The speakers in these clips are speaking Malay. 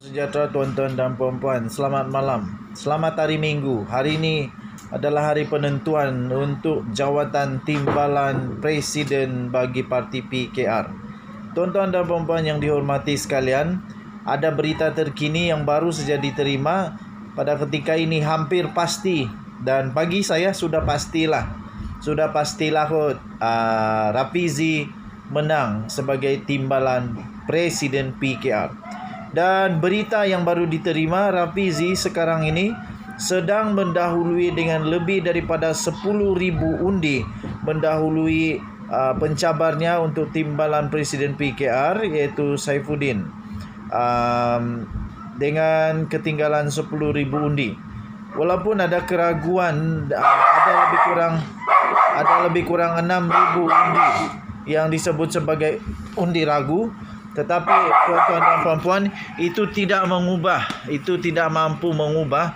Sejahtera tuan-tuan dan puan-puan, selamat malam. Selamat hari Minggu. Hari ini adalah hari penentuan untuk jawatan timbalan presiden bagi parti PKR. Tuan-tuan dan puan-puan yang dihormati sekalian, ada berita terkini yang baru saja diterima pada ketika ini hampir pasti, dan bagi saya sudah pastilah kot Rafizi menang sebagai timbalan presiden PKR. Dan berita yang baru diterima, Rafizi sekarang ini sedang mendahului dengan lebih daripada 10,000 undi, mendahului pencabarnya untuk timbalan presiden PKR iaitu Saifuddin dengan ketinggalan 10,000 undi. Walaupun ada keraguan, ada lebih kurang 6,000 undi yang disebut sebagai undi ragu, tetapi tuan-tuan dan puan-puan, itu tidak mampu mengubah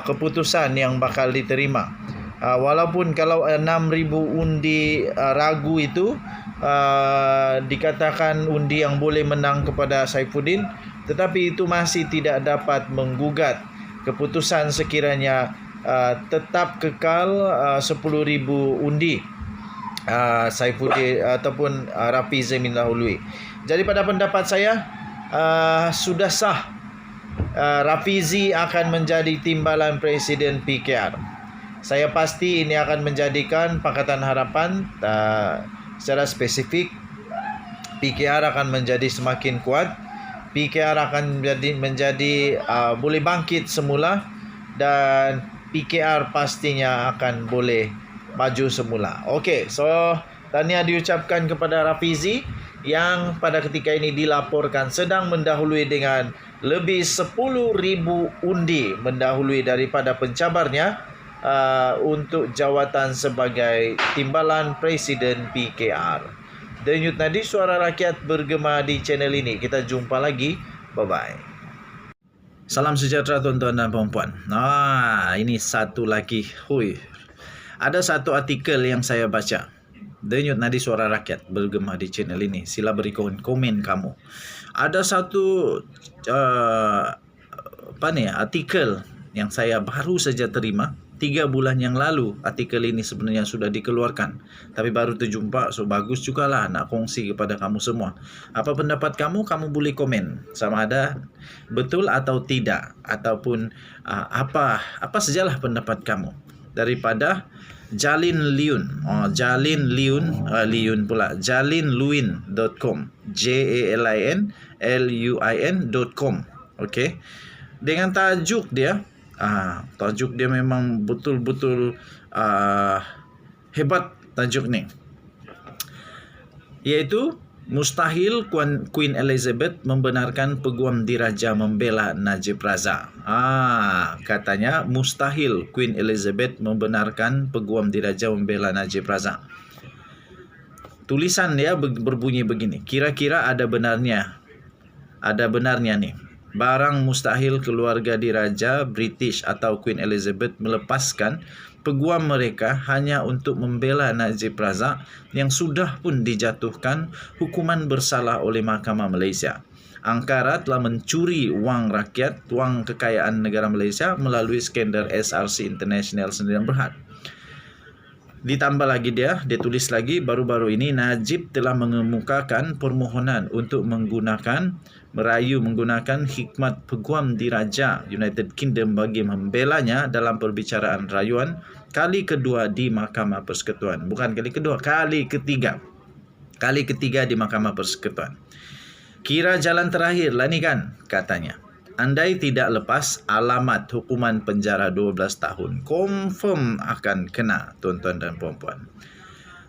keputusan yang bakal diterima. Walaupun kalau 6,000 undi ragu itu dikatakan undi yang boleh menang kepada Saifuddin, tetapi itu masih tidak dapat menggugat keputusan sekiranya tetap kekal 10,000 undi Saifuddin ataupun Rafizi mendahului. Jadi pada pendapat saya sudah sah Rafizi akan menjadi timbalan presiden PKR. Saya pasti ini akan menjadikan Pakatan Harapan secara spesifik PKR akan menjadi semakin kuat. PKR akan menjadi boleh bangkit semula, dan PKR pastinya akan boleh maju semula. Okey, so tahniah diucapkan kepada Rafizi yang pada ketika ini dilaporkan sedang mendahului dengan lebih 10,000 undi, mendahului daripada pencabarnya untuk jawatan sebagai timbalan presiden PKR. Denyut nadi suara rakyat bergema di channel ini. Kita jumpa lagi. Bye-bye. Salam sejahtera tuan-tuan dan puan-puan. Ini satu lagi. Ada satu artikel yang saya baca. Denyut nadi suara rakyat bergema di channel ini. Sila beri komen kamu. Ada satu artikel yang saya baru saja terima 3 bulan yang lalu. Artikel ini sebenarnya sudah dikeluarkan, tapi baru terjumpa. So bagus juga lah nak kongsi kepada kamu semua. Apa pendapat kamu? Kamu boleh komen sama ada betul atau tidak, ataupun apa sajalah pendapat kamu daripada Jalinluin, jalinluin.com, jalinluin.com. Okey. Dengan tajuk dia, memang betul-betul hebat tajuk ni. Iaitu mustahil Queen Elizabeth membenarkan Peguam Diraja membela Najib Razak. Katanya mustahil Queen Elizabeth membenarkan Peguam Diraja membela Najib Razak. Tulisan dia berbunyi begini. Kira-kira ada benarnya nih. Barang mustahil keluarga diraja British atau Queen Elizabeth melepaskan peguam mereka hanya untuk membela Najib Razak yang sudah pun dijatuhkan hukuman bersalah oleh Mahkamah Malaysia. Angkara telah mencuri wang rakyat, wang kekayaan negara Malaysia melalui skandal SRC International Sdn Bhd. Ditambah lagi dia tulis lagi, baru-baru ini Najib telah mengemukakan permohonan untuk merayu menggunakan hikmat Peguam Diraja United Kingdom bagi membelanya dalam perbicaraan rayuan kali kedua di Mahkamah Persekutuan. Bukan kali kedua, kali ketiga. Kali ketiga di Mahkamah Persekutuan. Kira jalan terakhir lah ni kan, katanya. Andai tidak lepas, alamat hukuman penjara 12 tahun. Confirm akan kena, tuan-tuan dan puan-puan.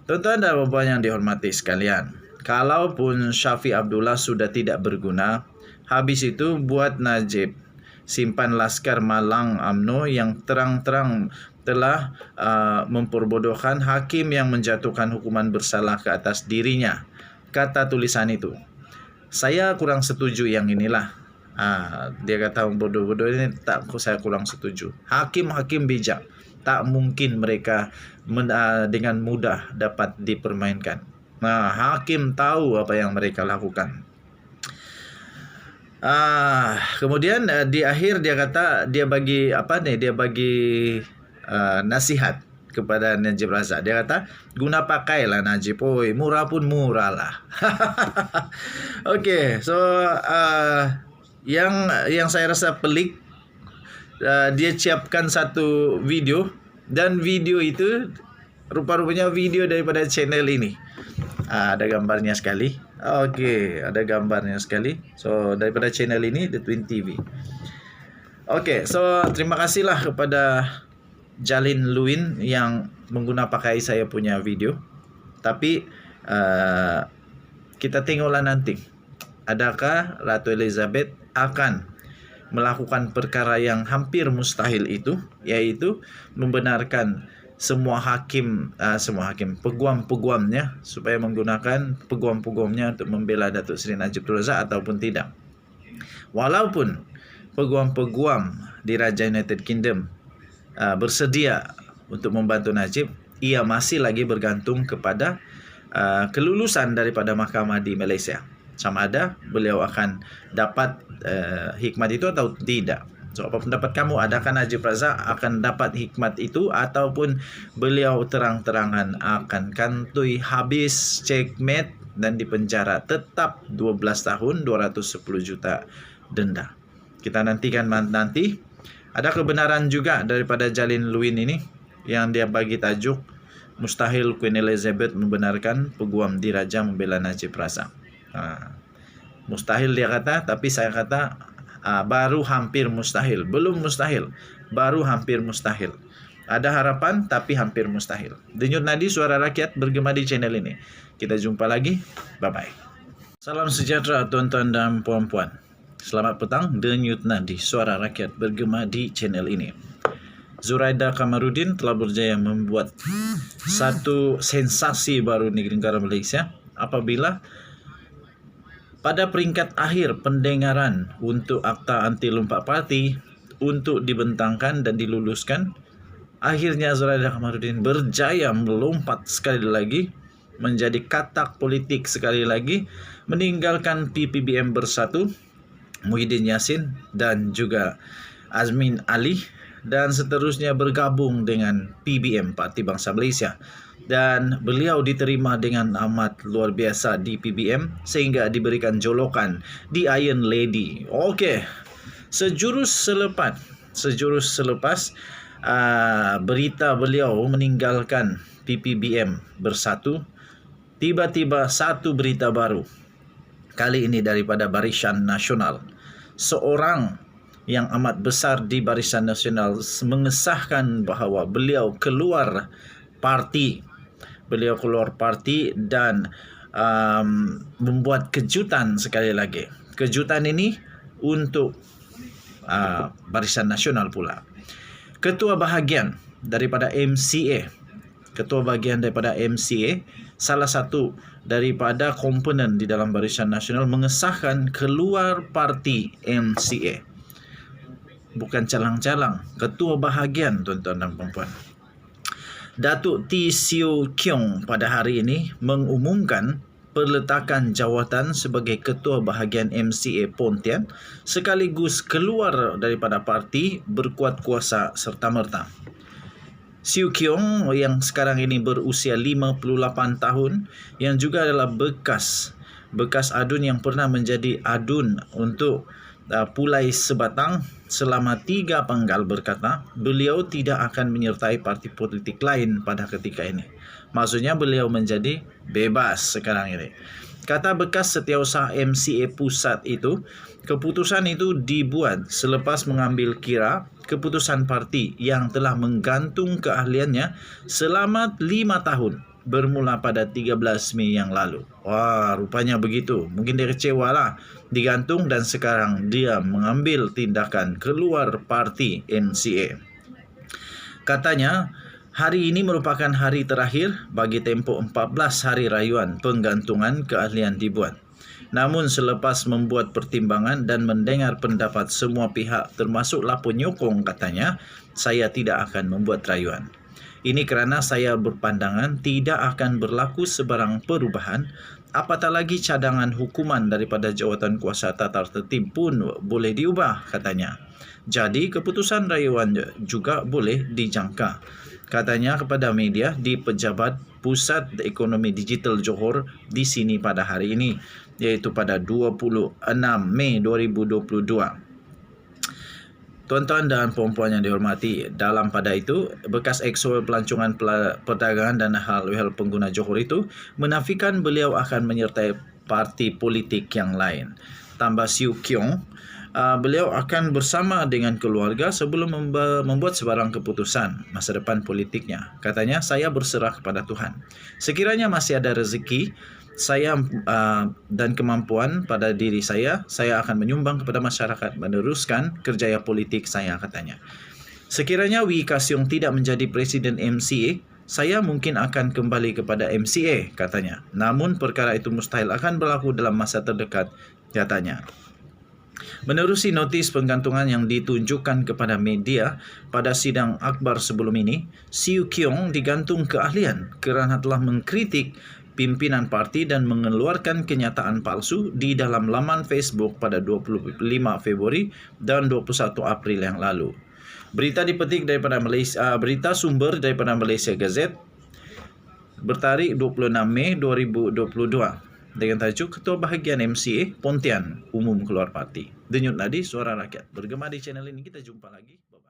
Tuan-tuan dan puan-puan yang dihormati sekalian, kalaupun Shafie Abdullah sudah tidak berguna, habis itu buat Najib simpan Laskar Malang UMNO yang terang-terang telah memperbodohkan hakim yang menjatuhkan hukuman bersalah ke atas dirinya. Kata tulisan itu. Saya kurang setuju yang inilah. Dia kata bodoh-bodoh ini, saya kurang setuju. Hakim-hakim bijak, tak mungkin mereka dengan mudah dapat dipermainkan. Hakim tahu apa yang mereka lakukan. Kemudian di akhir dia kata dia bagi apa nih? Dia bagi nasihat kepada Najib Razak. Dia kata, guna pakailah Najib. Oi, murah pun murah lah. Okey, so yang saya rasa pelik, dia siapkan satu video, dan video itu rupa-rupanya video daripada channel ini. Ada gambarnya sekali. Okey, ada gambarnya sekali. So daripada channel ini, The Twin TV. Okey, so terima kasihlah kepada Jalin Luin yang mengguna pakai saya punya video. Tapi kita tengoklah nanti, adakah Ratu Elizabeth akan melakukan perkara yang hampir mustahil itu, yaitu membenarkan semua hakim peguam-peguamnya supaya menggunakan peguam-peguamnya untuk membela Datuk Seri Najib Tun Razak ataupun tidak. Walaupun peguam-peguam di Raja United Kingdom bersedia untuk membantu Najib, ia masih lagi bergantung kepada kelulusan daripada mahkamah di Malaysia, sama ada beliau akan dapat hikmat itu atau tidak. So, apa pendapat kamu? Adakah Najib Razak akan dapat hikmat itu, ataupun beliau terang-terangan akan kantoi habis, checkmate, dan dipenjara tetap 12 tahun 210 juta denda? Kita nantikan nanti. Ada kebenaran juga daripada Jalin Luin ini yang dia bagi tajuk, mustahil Queen Elizabeth membenarkan peguam diraja membela Najib Razak. Mustahil dia kata, tapi saya kata baru hampir mustahil. Belum mustahil, baru hampir mustahil. Ada harapan tapi hampir mustahil. Denyut nadi suara rakyat bergema di channel ini. Kita jumpa lagi. Bye-bye. Salam sejahtera tuan-tuan dan puan-puan. Selamat petang. Denyut nadi suara rakyat bergema di channel ini. Zuraida Kamarudin telah berjaya membuat satu sensasi baru di negara Malaysia apabila pada peringkat akhir pendengaran untuk Akta Anti Lompat Parti untuk dibentangkan dan diluluskan, akhirnya Zuraida Kamarudin berjaya melompat sekali lagi menjadi katak politik sekali lagi, meninggalkan PPBM Bersatu, Muhyiddin Yassin dan juga Azmin Ali, dan seterusnya bergabung dengan PBM, Parti Bangsa Malaysia. Dan beliau diterima dengan amat luar biasa di PBM sehingga diberikan jolokan di Iron Lady. Okey, sejurus selepas berita beliau meninggalkan PPBM Bersatu, tiba-tiba satu berita baru, kali ini daripada Barisan Nasional. Seorang yang amat besar di Barisan Nasional mengesahkan bahawa beliau keluar parti dan membuat kejutan sekali lagi. Kejutan ini untuk Barisan Nasional pula. Ketua bahagian daripada MCA, salah satu daripada komponen di dalam Barisan Nasional, mengesahkan keluar parti MCA. Bukan calang-calang, ketua bahagian, tuan-tuan dan puan-puan. Datuk T. Siew Keong pada hari ini mengumumkan perletakan jawatan sebagai ketua bahagian MCA Pontian sekaligus keluar daripada parti berkuat kuasa serta-merta. Siew Keong yang sekarang ini berusia 58 tahun, yang juga adalah bekas adun yang pernah menjadi adun untuk Pulai Sebatang selama 3 penggal, berkata beliau tidak akan menyertai parti politik lain pada ketika ini. Maksudnya beliau menjadi bebas sekarang ini. Kata bekas setiausaha MCA Pusat itu, keputusan itu dibuat selepas mengambil kira keputusan parti yang telah menggantung keahliannya selama 5 tahun bermula pada 13 Mei yang lalu. Wah, rupanya begitu. Mungkin dia kecewa lah, digantung, dan sekarang dia mengambil tindakan keluar parti MCA. Katanya, hari ini merupakan hari terakhir bagi tempoh 14 hari rayuan penggantungan keahlian dibuat. Namun selepas membuat pertimbangan dan mendengar pendapat semua pihak termasuklah penyokong, katanya, saya tidak akan membuat rayuan. Ini kerana saya berpandangan tidak akan berlaku sebarang perubahan Apatah lagi cadangan hukuman daripada jawatan kuasa tata tertib pun boleh diubah, katanya. Jadi keputusan rayuan juga boleh dijangka, katanya kepada media di Pejabat Pusat Ekonomi Digital Johor di sini pada hari ini, iaitu pada 26 Mei 2022. Tuan-tuan dan puan-puan yang dihormati, dalam pada itu, bekas Exo Pelancongan Perdagangan dan Hal-Ehwal Pengguna Johor itu menafikan beliau akan menyertai parti politik yang lain. Tambah Siu Kiong, beliau akan bersama dengan keluarga sebelum membuat sebarang keputusan masa depan politiknya. Katanya, saya berserah kepada Tuhan. Sekiranya masih ada rezeki saya dan kemampuan pada diri saya akan menyumbang kepada masyarakat meneruskan kerjaya politik saya, katanya. Sekiranya Wee Ka Siong tidak menjadi Presiden MCA, saya mungkin akan kembali kepada MCA, katanya. Namun perkara itu mustahil akan berlaku dalam masa terdekat, katanya. Menerusi notis penggantungan yang ditunjukkan kepada media pada sidang akbar sebelum ini, Siu Kiong digantung keahlian kerana telah mengkritik pimpinan parti dan mengeluarkan kenyataan palsu di dalam laman Facebook pada 25 Februari dan 21 April yang lalu. Berita dipetik daripada Malaysia, berita sumber daripada Malaysia Gazette bertarikh 26 Mei 2022 dengan tajuk Ketua Bahagian MCA Pontian umum keluar parti. Denyut nadi suara rakyat. Bergema di channel ini, kita jumpa lagi. Bye-bye.